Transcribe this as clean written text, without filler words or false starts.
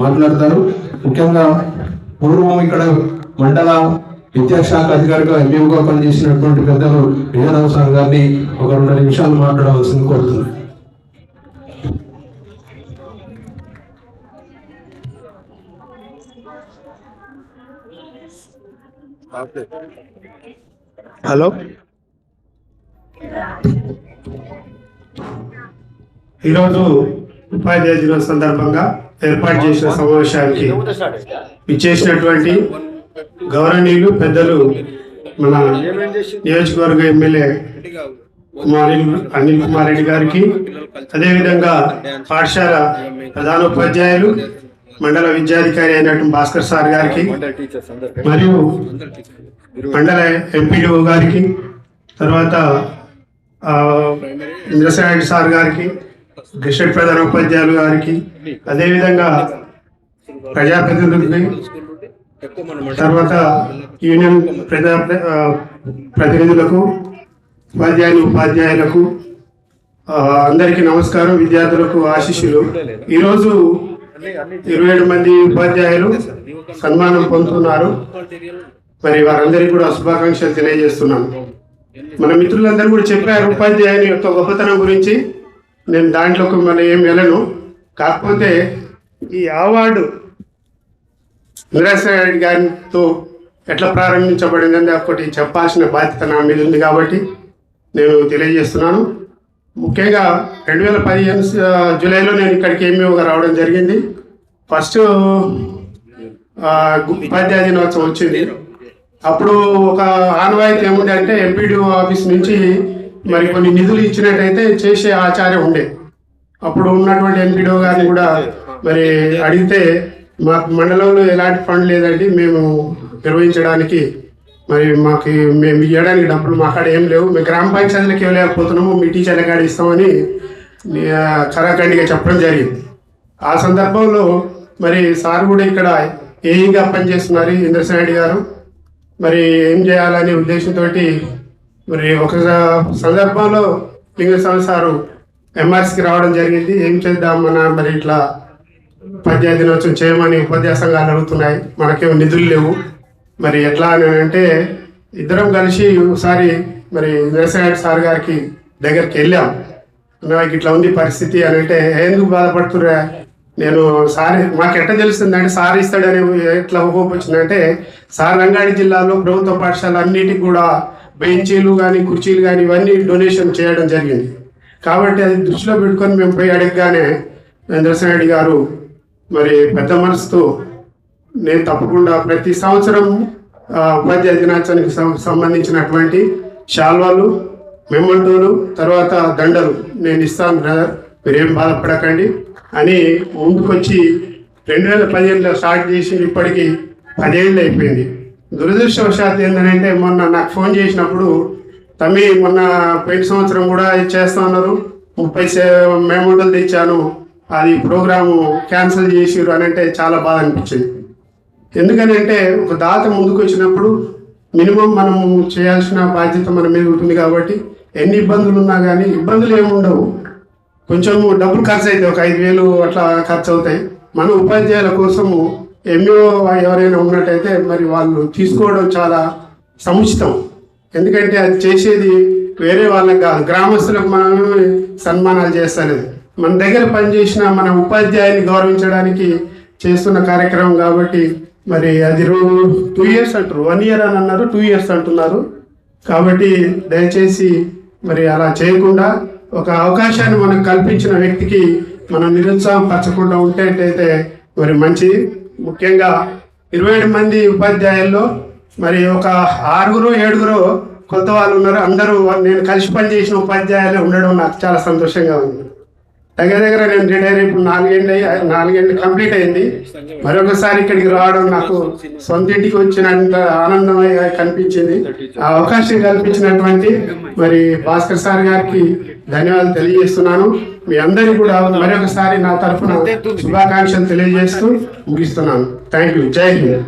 మాట్లాడతారు. ముఖ్యంగా పూర్వం ఇక్కడ మండల విద్యాశాఖ అధికారిగా ఎంపీగా పనిచేసినటువంటి పెద్దలు విజయరావు సార్ గారిని ఒక 2 నిమిషాలు మాట్లాడవలసింది కోరుతున్నాను. హలో, ఈరోజు ఉపాధ్యాయ దినం సందర్భంగా ఏర్పాటు చేసిన సమావేశానికి ఇచ్చేసినటువంటి గౌరవనీయులు పెద్దలు మన నియోజకవర్గ ఎమ్మెల్యే అనిల్ కుమార్ రెడ్డి గారికి, అదేవిధంగా పాఠశాల ప్రధానోపాధ్యాయులు మండల విద్యాధికారి అయినటువంటి భాస్కర్ సార్ గారికి, మరియు మండల ఎంపీడీఓ గారికి, తర్వాత ఇంద్రసేన సార్ గారికి, డిస్ట్రిక్ట్ ప్రధాన ఉపాధ్యాయులు గారికి, అదేవిధంగా ప్రజాప్రతినిధులకి, తర్వాత యూనియన్ ప్రతినిధులకు, ఉపాధ్యాయులకు అందరికీ నమస్కారం. విద్యార్థులకు ఆశీస్సులు. ఈరోజు 27 మంది ఉపాధ్యాయులు సన్మానం పొందుతున్నారు. మరి వారందరికీ కూడా శుభాకాంక్షలు తెలియజేస్తున్నాను. మన మిత్రులందరూ కూడా చెప్పారు ఉపాధ్యాయుని యొక్క గొప్పతనం గురించి. నేను దాంట్లోకి ఏం వెళ్ళను. కాకపోతే ఈ అవార్డు ఇంద్రసేన రెడ్డి గారితో ఎట్లా ప్రారంభించబడిందని ఒకటి చెప్పాల్సిన బాధ్యత నా మీద ఉంది కాబట్టి నేను తెలియజేస్తున్నాను. ముఖ్యంగా 2015 జూలైలో నేను ఇక్కడికి ఎంఈఓగా రావడం జరిగింది. ఫస్ట్ ఉపాధ్యాయ దినోత్సవం వచ్చింది. అప్పుడు ఒక ఆనవాయితీ ఏముంది అంటే ఎంపీడీఓ ఆఫీస్ నుంచి మరి కొన్ని నిధులు ఇచ్చినట్టయితే చేసే ఆచార్యం ఉండే. అప్పుడు ఉన్నటువంటి ఎంపీడీఓ గారిని కూడా మరి అడిగితే మాకు మండలంలో ఎలాంటి ఫండ్ లేదండి, మేము నిర్వహించడానికి మరి మేము ఇవ్వడానికి డబ్బులు మా కాడ ఏం లేవు, మేము గ్రామ పంచాయతీలకు ఇవ్వలేకపోతున్నాము, మీ టీచర్ల కాడ ఇస్తామని కరాఖండిగా చెప్పడం జరిగింది. ఆ సందర్భంలో మరి సార్ కూడా ఇక్కడ ఏఈగా పనిచేస్తున్నారు ఇంద్రసేన రెడ్డి గారు. మరి ఏం చేయాలనే ఉద్దేశంతో మరి ఒక సందర్భంలో లింగస్వామి సారు ఎంఆర్సీకి రావడం జరిగింది. ఏం చేద్దామన్నా మరి ఇట్లా ఉపాధ్యాయ దినోత్సవం చేయమని ఉపాధ్యాయ సంఘాలు అడుగుతున్నాయి, మనకేమో నిధులు లేవు, మరి ఎట్లా అని అంటే ఇద్దరం కలిసి ఒకసారి మరి ఇంద్రసేన రెడ్డి సార్ గారికి దగ్గరికి వెళ్ళాం. నాకు ఇట్లా ఉంది పరిస్థితి అని అంటే, ఎందుకు బాధపడుతురా, నేను సార్ మాకు ఎట్లా తెలుస్తుందంటే సార్ ఇస్తాడని ఎట్లా హోప్ వచ్చిందంటే, సార్ రంగారెడ్డి జిల్లాలో ప్రభుత్వ పాఠశాల అన్నిటికి కూడా బెంచీలు కానీ కుర్చీలు కానీ ఇవన్నీ డొనేషన్ చేయడం జరిగింది. కాబట్టి అది దృష్టిలో పెట్టుకొని మేము పోయి అడగగానే ఇంద్రసేన రెడ్డి గారు మరి పెద్ద మనసుతో నేను తప్పకుండా ప్రతి సంవత్సరం ఉపాధ్యాయ దినోత్సవానికి సంబంధించినటువంటి శాల్వాలు, మెమంటోలు, తర్వాత దండలు నేను ఇస్తాను బ్రదర్, మీరేం బాధపడకండి అని ముందుకొచ్చి 2015లో స్టార్ట్ చేసి ఇప్పటికి 10 ఏళ్ళు అయిపోయింది. దురదృష్టవశాత్తు ఏంటంటే మొన్న నాకు ఫోన్ చేసినప్పుడు తమ్మి మొన్న పోయిన సంవత్సరం కూడా చేస్తా ఉన్నారు, 30 మెమంటోలు తెచ్చాను, అది ప్రోగ్రాము క్యాన్సిల్ చేసిరు అని అంటే చాలా బాధ అనిపించింది. ఎందుకని అంటే ఒక దాత ముందుకు వచ్చినప్పుడు మినిమం మనం చేయాల్సిన బాధ్యత మన మీద ఉంటుంది. కాబట్టి ఎన్ని ఇబ్బందులు ఉన్నా కానీ ఇబ్బందులు ఏముండవు, కొంచెం డబ్బులు ఖర్చు అవుతాయి, ఒక 5,000 అట్లా ఖర్చు అవుతాయి. మన ఉపాధ్యాయుల కోసము ఎంఈఓ ఎవరైనా ఉన్నట్టయితే మరి వాళ్ళు తీసుకోవడం చాలా సముచితం. ఎందుకంటే అది చేసేది వేరే వాళ్ళకి కాదు, గ్రామస్తులకు మనమే సన్మానాలు చేస్తలేదు. మన దగ్గర పనిచేసిన మన ఉపాధ్యాయుని గౌరవించడానికి చేస్తున్న కార్యక్రమం కాబట్టి మరి అది 2 years అంటారు, 1 year అని అన్నారు, 2 years అంటున్నారు. కాబట్టి దయచేసి మరి అలా చేయకుండా ఒక అవకాశాన్ని మనకు కల్పించిన వ్యక్తికి మనం నిరుత్సాహపరచకుండా ఉంటేటైతే మరి మంచిది. ముఖ్యంగా 27 మంది ఉపాధ్యాయుల్లో మరి ఒక 6-7 కొత్త వాళ్ళు ఉన్నారు. అందరూ నేను కలిసి పనిచేసిన ఉపాధ్యాయులు ఉండడం నాకు చాలా సంతోషంగా ఉంది. దగ్గర నేను రిటైర్ ఇప్పుడు 4 ఏళ్ళు కంప్లీట్ అయింది. మరొకసారి ఇక్కడికి రావడం నాకు సొంత ఇంటికి వచ్చినంత ఆనందమయ్య కనిపించింది. ఆ అవకాశం కల్పించినటువంటి మరి భాస్కర్ సార్ గారికి ధన్యవాదాలు తెలియజేస్తున్నాను. మీ అందరికీ కూడా మరొకసారి నా తరఫున శుభాకాంక్షలు తెలియజేస్తూ ముగిస్తున్నాను. Thank you. జై హింద్.